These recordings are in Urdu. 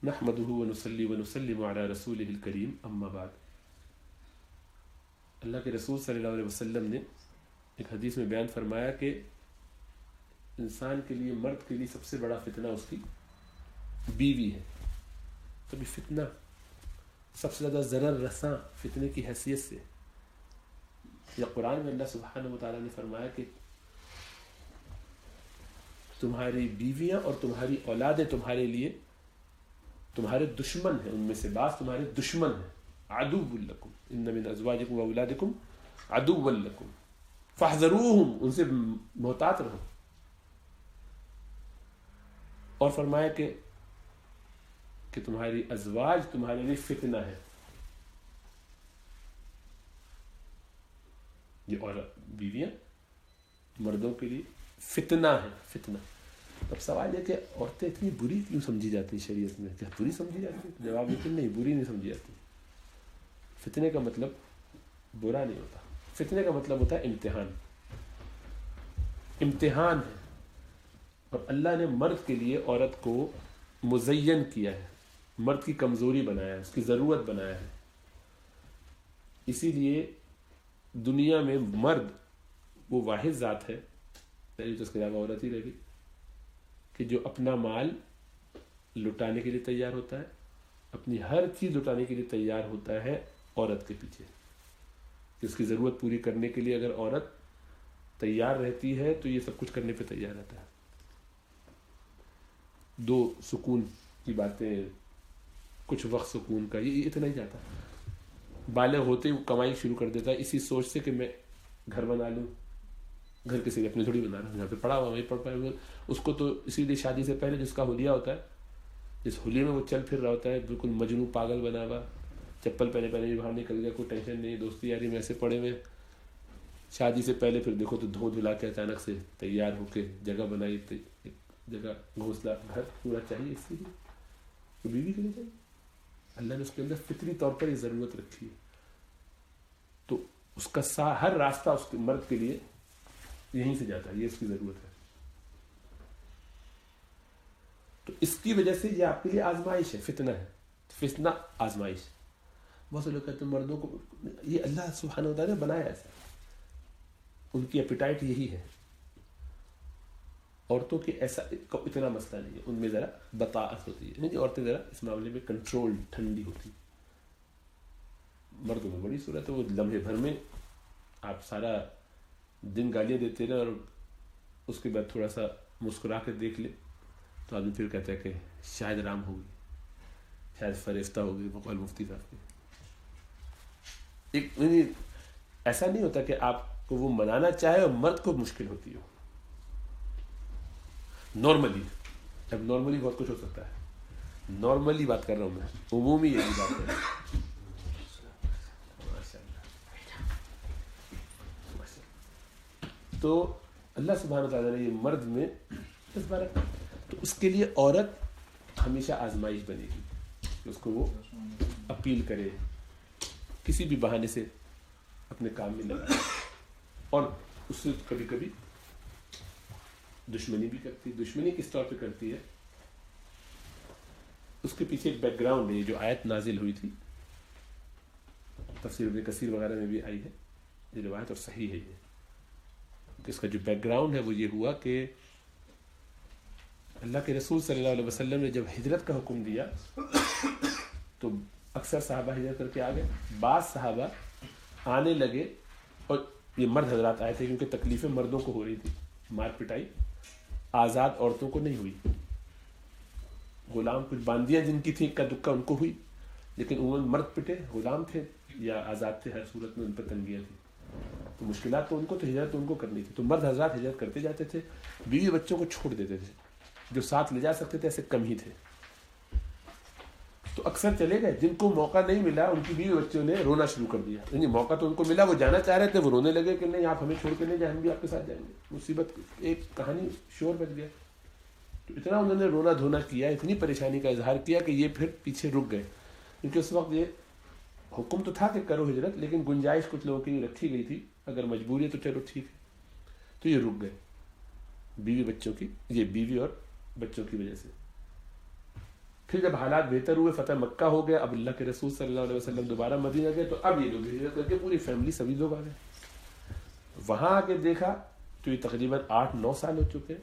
نحمده ونصلي ونسلم على رسوله الكريم اما بعد. اللہ کے رسول صلی اللہ علیہ وسلم نے ایک حدیث میں بیان فرمایا کہ انسان کے لیے، مرد کے لیے سب سے بڑا فتنہ اس کی بیوی ہے. تو بھی فتنہ سب سے زیادہ ضرر رساں فتنے کی حیثیت سے یا قرآن میں اللہ سبحانہ وتعالیٰ نے فرمایا کہ تمہاری بیویاں اور تمہاری اولادیں تمہارے لیے تمہارے دشمن ہیں، ان میں سے بعض تمہارے دشمن ہیں. عدو لکم ان من ازواجکم واولادکم عدو لکم فاحذروہم، ان سے محتاط رہو. اور فرمایا کہ تمہاری ازواج تمہارے لیے فتنہ ہے. یہ اور بیویاں مردوں کے لیے فتنہ ہے، فتنہ. اب سوال ہے کہ عورتیں اتنی بری کیوں سمجھی جاتی ہیں شریعت میں؟ کیا بری سمجھی جاتی ہے؟ جواب لیکن نہیں، بری نہیں سمجھی جاتی. فتنے کا مطلب برا نہیں ہوتا، فتنے کا مطلب ہوتا ہے امتحان. امتحان ہے. اور اللہ نے مرد کے لیے عورت کو مزین کیا ہے، مرد کی کمزوری بنایا ہے، اس کی ضرورت بنایا ہے. اسی لیے دنیا میں مرد وہ واحد ذات ہے، پہلے تو اس کے علاوہ عورت ہی رہ گئی، کہ جو اپنا مال لٹانے کے لیے تیار ہوتا ہے، اپنی ہر چیز لٹانے کے لیے تیار ہوتا ہے عورت کے پیچھے. کہ اس کی ضرورت پوری کرنے کے لیے اگر عورت تیار رہتی ہے تو یہ سب کچھ کرنے پہ تیار رہتا ہے. دو سکون کی باتیں، کچھ وقت سکون کا، یہ اتنا ہی چاہتا ہے. بالغ ہوتے ہی وہ کمائی شروع کر دیتا ہے اسی سوچ سے کہ میں گھر بنا لوں. گھر کسی نے اپنے تھوڑی بنا رہا ہے، یہاں پہ پڑھا ہوا وہیں پڑھ پائے. اس کو تو اسی لیے شادی سے پہلے جس کا حلیہ ہوتا ہے، جس حلیے میں وہ چل پھر رہا ہوتا ہے بالکل مجنون پاگل بنا ہوا، چپل پہنے بھی باہر نکل گیا، کوئی ٹینشن نہیں، دوستی یاری میں ایسے پڑے ہوئے. شادی سے پہلے پھر دیکھو تو دھو دھلا کے اچانک سے تیار ہو کے جگہ بنائی، ایک جگہ گھونسلہ گھر پورا چاہیے. اس لیے تو بیوی کے لیے چاہیے. اللہ نے اس کے اندر فطری طور پر یہ ضرورت رکھی ہے. تو اس کا ہر راستہ اس کے مرد کے لیے یہیں سے جاتا ہے، یہ اس کی ضرورت ہے. تو اس کی وجہ سے یہ آپ کے لیے آزمائش ہے، فتنہ ہے. فتنہ آزمائش. بہت سے لوگ کہتے ہیں مردوں کو، یہ اللہ سبحانہ و تعالیٰ نے بنایا ایسا، ان کی اپیٹائٹ یہی ہے. عورتوں کے ایسا اتنا مسئلہ نہیں ہے، ان میں ذرا بطاعت ہوتی ہے. نہیں، عورتیں ذرا اس معاملے میں کنٹرول، ٹھنڈی ہوتی. مردوں میں بڑی صورت ہے، وہ لمحے بھر میں آپ سارا دن گالیاں دیتے رہے اور اس کے بعد تھوڑا سا مسکرا کے دیکھ لے تو آدمی پھر کہتا ہے کہ شاید رام ہوگی، شاید فریفتہ ہوگی. بقول مفتی صاحب کے ایسا نہیں ہوتا کہ آپ کو وہ منانا چاہے اور مرد کو مشکل ہوتی ہو. نارملی، اب نارملی بہت کچھ ہو سکتا ہے، نارملی بات کر رہا ہوں میں، عمومی یہی بات کر رہا ہوں. تو اللہ سبحانہ وتعالیٰ نے یہ مرد میں اس بارے، تو اس کے لیے عورت ہمیشہ آزمائش بنے گی کہ اس کو وہ اپیل کرے، کسی بھی بہانے سے اپنے کام میں لگائے. اور اس سے کبھی کبھی دشمنی بھی کرتی. دشمنی کس طور پہ کرتی ہے؟ اس کے پیچھے ایک بیک گراؤنڈ ہے. جو آیت نازل ہوئی تھی تفسیر ابن کثیر وغیرہ میں بھی آئی ہے یہ روایت، اور صحیح ہے یہ. اس کا جو بیک گراؤنڈ ہے وہ یہ ہوا کہ اللہ کے رسول صلی اللہ علیہ وسلم نے جب ہجرت کا حکم دیا تو اکثر صحابہ ہجرت کر کے آ گئے. بعض صحابہ آنے لگے، اور یہ مرد حضرات آئے تھے کیونکہ تکلیفیں مردوں کو ہو رہی تھی، مار پٹائی آزاد عورتوں کو نہیں ہوئی. غلام کچھ باندیاں جن کی تھی اکا دکا ان کو ہوئی، لیکن عموماً مرد پٹے، غلام تھے یا آزاد تھے، ہر صورت میں ان پر تنگیاں تھیں. تو مشکلات تو ان کو، تو ہجرت تو ان کو کرنی تھی. تو مرد حضرات ہجرت کرتے جاتے تھے، بیوی بچوں کو چھوڑ دیتے تھے. جو ساتھ لے جا سکتے تھے ایسے کم ہی تھے. تو اکثر چلے گئے. جن کو موقع نہیں ملا ان کی بیوی بچوں نے رونا شروع کر دیا. یعنی موقع تو ان کو ملا، وہ جانا چاہ رہے تھے، وہ رونے لگے کہ نہیں آپ ہمیں چھوڑ کے نہیں جائیں، ہم بھی آپ کے ساتھ جائیں گے. مصیبت، ایک کہانی شور بچ گیا. تو اتنا انہوں نے رونا دھونا کیا، اتنی پریشانی کا اظہار کیا کہ یہ پھر پیچھے رک گئے. کیونکہ اس وقت یہ حکم تو تھا کہ کرو ہجرت، لیکن گنجائش کچھ لوگوں کے لیے رکھی گئی تھی، اگر مجبوری ہے تو چلو ٹھیک ہے. تو یہ رک گئے بیوی بچوں کی، یہ بیوی اور بچوں کی وجہ سے. پھر جب حالات بہتر ہوئے، فتح مکہ ہو گیا، اب اللہ کے رسول صلی اللہ علیہ وسلم دوبارہ مدینہ گئے، تو اب یہ لوگ ہجرت کر کے پوری فیملی سبھی لوگ آ گئے. وہاں آ کے دیکھا تو یہ تقریباً 8-9 سال ہو چکے ہیں.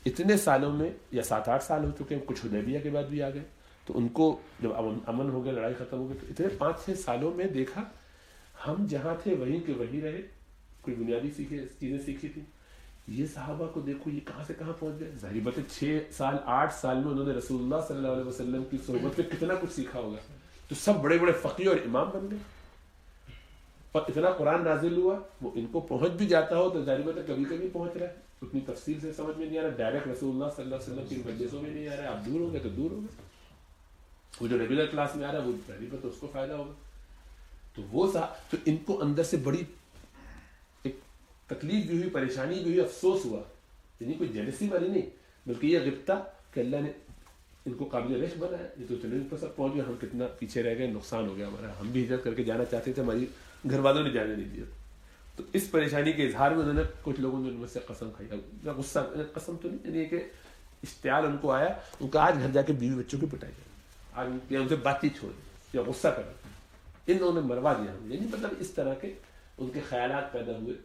اتنے سالوں میں یا 7-8 سال ہو چکے ہیں، کچھ حدیبیہ کے بعد بھی آ گئے. تو ان کو جب امن ہو گیا، لڑائی ختم ہو گئی، تو اتنے 5-6 سالوں میں دیکھا ہم جہاں تھے وہیں کے وہیں رہے، کوئی بنیادی چیزیں سیکھی تھی. یہ صحابہ کو دیکھو یہ کہاں سے کہاں پہنچ گئے. ظاہر بات ہے 6-8 سال میں انہوں نے رسول اللہ صلی اللہ علیہ وسلم کی صحبت میں کتنا کچھ سیکھا ہوگا. تو سب بڑے بڑے فقیہ اور امام بن گئے. اور اتنا قرآن نازل ہوا، وہ ان کو پہنچ بھی جاتا ہو تو ظاہر بات ہے کبھی کبھی پہنچ رہا ہے، اتنی تفصیل سے سمجھ میں نہیں آ رہا، ڈائریکٹ رسول اللہ صلی اللہ علیہ وسلم کی مجلسوں میں نہیں آ رہا ہے. آپ دور ہو گئے تو دور ہو گئے، وہ جو ریگولر کلاس میں آ رہا ہے وہ ظاہر بات ہے اس کو فائدہ ہوگا. تو وہ تو ان کو اندر سے بڑی ایک تکلیف بھی ہوئی، پریشانی بھی ہوئی، افسوس ہوا. یعنی کوئی جیلسی والی نہیں، بلکہ یہ غبطہ کہ اللہ نے ان کو قابل رشک بنایا. یہ تو چلو ان پر سب پہنچ گئے، ہم کتنا پیچھے رہ گئے، نقصان ہو گیا ہمارا. ہم بھی ہجرت کر کے جانا چاہتے تھے، ہماری گھر والوں نے جانے نہیں دیا. تو اس پریشانی کے اظہار میں انہوں نے کچھ لوگوں نے ان میں سے قسم کھائی. غصہ قسم تو نہیں، یعنی کہ اشتعال ان کو آیا، ان کا آج گھر جا کے بیوی بچوں کی پٹائی جائے، آج ان سے بات چیت چھوڑ دی یا غصہ کر دیا، انہوں نے مروا دیا ہم. یعنی مطلب اس طرح کے ان کے خیالات پیدا ہوئے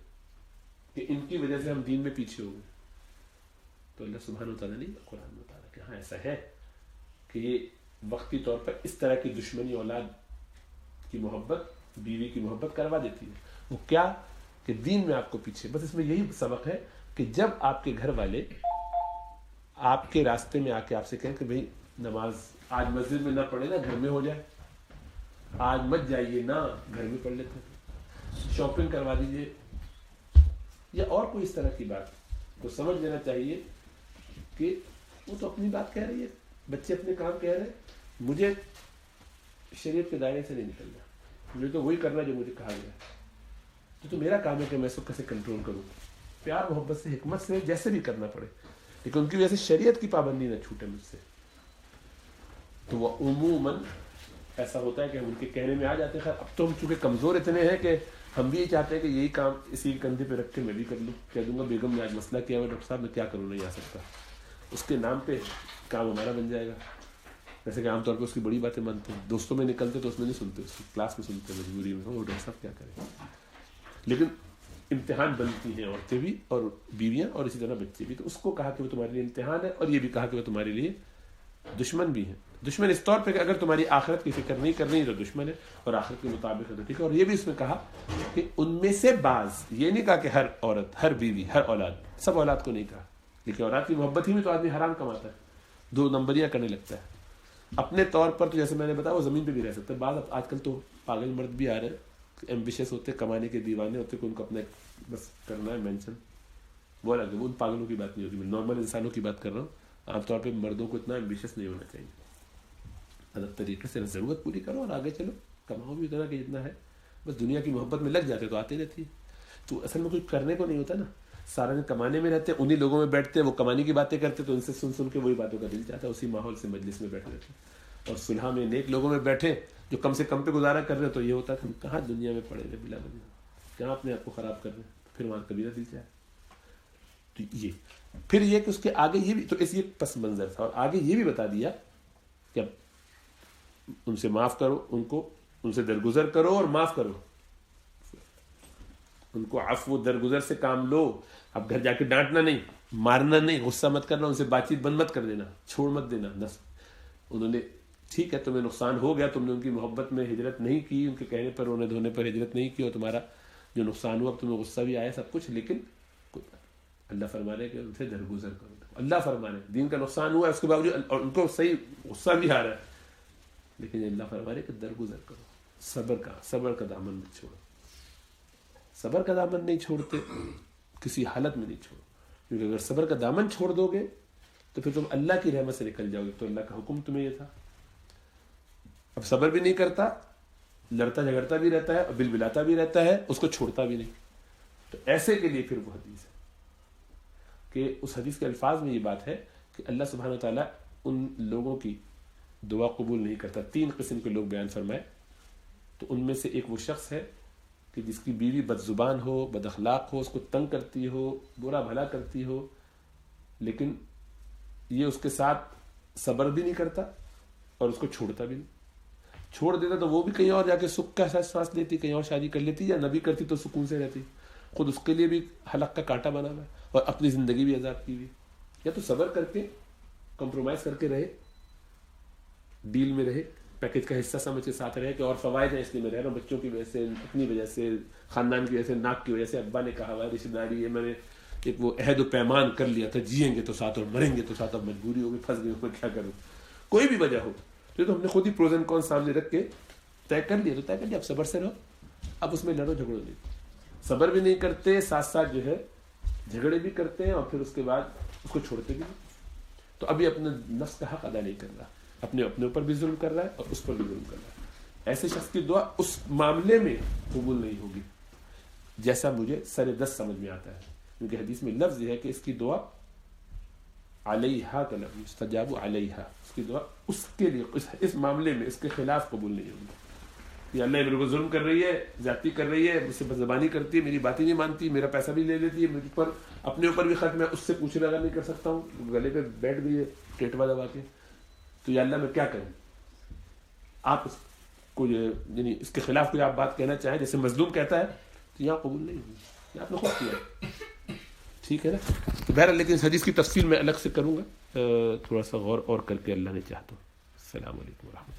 کہ ان کی وجہ سے ہم دین میں پیچھے ہو گئے. تو اللہ سبحانہ وتعالیٰ نے قرآن میں بتایا کہ ہاں ایسا ہے کہ یہ وقتی طور پر اس طرح کی دشمنی اولاد کی محبت، بیوی کی محبت کروا دیتی ہے. وہ کیا کہ دین میں آپ کو پیچھے، بس اس میں یہی سبق ہے کہ جب آپ کے گھر والے آپ کے راستے میں آ کے آپ سے کہیں کہ بھئی نماز آج مسجد میں نہ پڑھے نا، گھر میں ہو جائے، آج مت جائیے نا، گھر میں پڑھ لیتے ہیں، شاپنگ کروا دیجیے، یا اور کوئی اس طرح کی بات، تو سمجھ لینا چاہیے کہ وہ تو اپنی بات کہہ رہی ہے، بچے اپنے کام کہہ رہے ہیں، مجھے شریعت کے دائرے سے نہیں نکلنا، مجھے تو وہی کرنا جو مجھے کہا گیا ہے. تو میرا کام ہے کہ میں اس کو کیسے کنٹرول کروں، پیار محبت سے، حکمت سے، جیسے بھی کرنا پڑے، لیکن ان کی وجہ سے شریعت کی پابندی نہ چھوٹے مجھ سے. تو وہ عموماً ایسا ہوتا ہے کہ ہم ان کے کہنے میں آ جاتے ہیں. خیر اب تو ہم چونکہ کمزور اتنے ہیں کہ ہم بھی یہ چاہتے ہیں کہ یہی کام اسی کندھے پہ رکھ کے میں بھی کر لوں. کہہ دوں گا بیگم نے آج مسئلہ کیا ہوا ڈاکٹر صاحب، میں کیا کروں، نہیں آ سکتا، اس کے نام پہ کام ہمارا بن جائے گا. جیسے کہ عام طور پہ اس کی بڑی باتیں مانتے ہیں، دوستوں میں نکلتے تو اس میں نہیں سنتے، اس کی کلاس میں سنتے، مجبوری میں. وہ ڈاکٹر صاحب کیا کریں. لیکن امتحان بنتی ہیں عورتیں بھی اور بیویاں، اور اسی طرح بچے بھی. تو اس کو کہا کہ وہ تمہارے لیے امتحان ہے، اور یہ بھی کہا کہ وہ تمہارے لیے دشمن بھی ہیں. دشمن اس طور پہ کہ اگر تمہاری آخرت کی فکر نہیں کرنی تو دشمن ہے، اور آخرت کے مطابق ہے تو ٹھیک ہے. اور یہ بھی اس میں کہا کہ ان میں سے بعض، یہ نہیں کہا کہ ہر عورت، ہر بیوی، ہر اولاد، سب اولاد کو نہیں کہا، لیکن اولاد کی محبت ہی میں تو آدمی حرام کماتا ہے، 2 نمبریاں کرنے لگتا ہے. اپنے طور پر تو جیسے میں نے بتایا وہ زمین پہ بھی رہ سکتا ہے. بعض آج کل تو پاگل مرد بھی آ رہے ہیں، ایمبیشس ہوتے، کمانے کے دیوانے ہوتے، کہ ان کو اپنا بس کرنا ہے مینشن. وہ الگ ہے، وہ ان پاگلوں کی بات نہیں ہوتی، میں نارمل انسانوں کی بات کر رہا ہوں. عام طور پہ مردوں کو اتنا ایمبیشس نہیں ہونا چاہیے. الگ طریقے سے ضرورت پوری کرو اور آگے چلو، کماؤ بھی اتنا کہ جتنا ہے. بس دنیا کی محبت میں لگ جاتے تو آتے رہتی ہے. تو اصل میں کچھ کرنے کو نہیں ہوتا نا، سارا دن کمانے میں رہتے، انہی لوگوں میں بیٹھتے، وہ کمانے کی باتیں کرتے تو ان سے سن کے وہی باتوں کا دل چاہتا ہے، اسی ماحول سے مجلس میں بیٹھے رہتے. اور صلح میں نیک لوگوں میں بیٹھے جو کم سے کم پہ گزارا کر رہے ہیں، تو یہ ہوتا ہے کہ ہم کہاں دنیا میں پڑے رہے بلا وجہ، کہاں اپنے آپ کو خراب کر رہے ہیں، پھر وہاں کبھی نہ دل چاہے. تو یہ پھر یہ کہ اس کے آگے یہ بھی تو اس یہ پس منظر تھا، اور آگے یہ بھی بتا دیا کہ ان سے معاف کرو، ان سے درگزر کرو اور معاف کرو. ان کو عفو درگزر سے کام لو. اب گھر جا کے ڈانٹنا نہیں، مارنا نہیں، غصہ مت کرنا، ان سے بات چیت بند مت کر دینا، چھوڑ مت دینا. انہوں نے ٹھیک ہے تمہیں نقصان ہو گیا، تم نے ان کی محبت میں ہجرت نہیں کی، ان کے کہنے پر رونے دھونے پر ہجرت نہیں کی، اور تمہارا جو نقصان ہوا، اب تمہیں غصہ بھی آیا سب کچھ، لیکن اللہ فرما رہے کہ ان سے درگزر کرو. اللہ فرما رہے دین کا نقصان ہوا ہے، اس کے باوجود، اور ان کو صحیح غصہ بھی آ رہا ہے، لیکن اللہ فرما رہے کہ درگزر کرو. صبر کا دامن مت چھوڑو. صبر کا دامن نہیں چھوڑتے کسی حالت میں نہیں چھوڑو، کیونکہ اگر صبر کا دامن چھوڑ دو گے تو پھر تم اللہ کی رحمت سے نکل جاؤ گے. تو اللہ کا حکم تمہیں یہ تھا. اب صبر بھی نہیں کرتا، لڑتا جھگڑتا بھی رہتا ہے، اور بل بلاتا بھی رہتا ہے، اس کو چھوڑتا بھی نہیں. تو ایسے کے لیے پھر وہ حدیث ہے کہ اس حدیث کے الفاظ میں یہ بات ہے کہ اللہ سبحانہ وتعالیٰ ان لوگوں کی دعا قبول نہیں کرتا. 3 قسم کے لوگ بیان فرمائے. تو ان میں سے ایک وہ شخص ہے کہ جس کی بیوی بد زبان ہو، بد اخلاق ہو، اس کو تنگ کرتی ہو، برا بھلا کرتی ہو، لیکن یہ اس کے ساتھ صبر بھی نہیں کرتا اور اس کو چھوڑتا بھی نہیں. چھوڑ دیتا تو وہ بھی کہیں اور جا کے سکھ کا احساس لیتی, کہیں اور شادی کر لیتی, یا نہ بھی کرتی تو سکون سے رہتی. خود اس کے لیے بھی حلق کا کانٹا بنا ہوا ہے اور اپنی زندگی بھی عذاب کی ہوئی. یا تو صبر کر کے کمپرومائز کر کے رہے, ڈیل میں رہے, پیکج کا حصہ سمجھ کے ساتھ رہے کہ اور فوائد ہیں اس لیے میں رہ رہا ہوں, بچوں کی وجہ سے, اپنی وجہ سے, خاندان کی وجہ سے, ناک کی وجہ سے, ابا نے کہا ہوا رشتہ داری ہے, میں نے ایک وہ عہد و پیمان کر لیا تھا, جئیں گے تو ساتھ اور مریں گے تو ساتھ, اب مجبوری ہوگی, پھنس گئے, میں کیا کروں. کوئی بھی وجہ ہو تو ہم نے خود ہی پروز اینڈ کون سامنے رکھ کے طے کر لیا, تو طے کر لیا, اب صبر سے رہو, اب اس میں لڑو جھگڑو نہیں. صبر بھی نہیں کرتے, ساتھ ساتھ جو ہے جھگڑے بھی کرتے ہیں, اور پھر اس کے بعد اس کو چھوڑتے بھی نہیں. تو ابھی اپنے نفس کا حق ادا نہیں کر رہا, اپنے اوپر بھی ظلم کر رہا ہے اور اس پر بھی ظلم کر رہا ہے. ایسے شخص کی دعا اس معاملے میں قبول نہیں ہوگی جیسا مجھے سر دست سمجھ میں آتا ہے, کیونکہ حدیث میں لفظ یہ ہے کہ اس کی دعا علیہا کا لفظ مستجاب علیہا, اس کی دعا اس کے لیے اس معاملے میں اس کے خلاف قبول نہیں ہوگی. یا اللہ میرے کو ظلم کر رہی ہے, زیادتی کر رہی ہے, مجھ سے بدزبانی کرتی ہے, میری باتیں نہیں مانتی, میرا پیسہ بھی لے لیتی ہے, مجھ پر اپنے اوپر بھی خرچ, میں اس سے پوچھنے لگا نہیں کر سکتا ہوں, گلے پہ بیٹھ گئی ہے ٹیٹوا دبا کے, تو یا اللہ میں کیا کروں. آپ اس کو یعنی اس کے خلاف کوئی آپ بات کہنا چاہیں جیسے مظلوم کہتا ہے, تو یہاں قبول نہیں ہوگی, یہ آپ نے خود کیا. ٹھیک ہے نا. تو بہرحال لیکن اس حدیث کی تفصیل میں الگ سے کروں گا, تھوڑا سا غور اور کر کے اللہ نے چاہا تو. السلام علیکم ورحمۃ اللہ.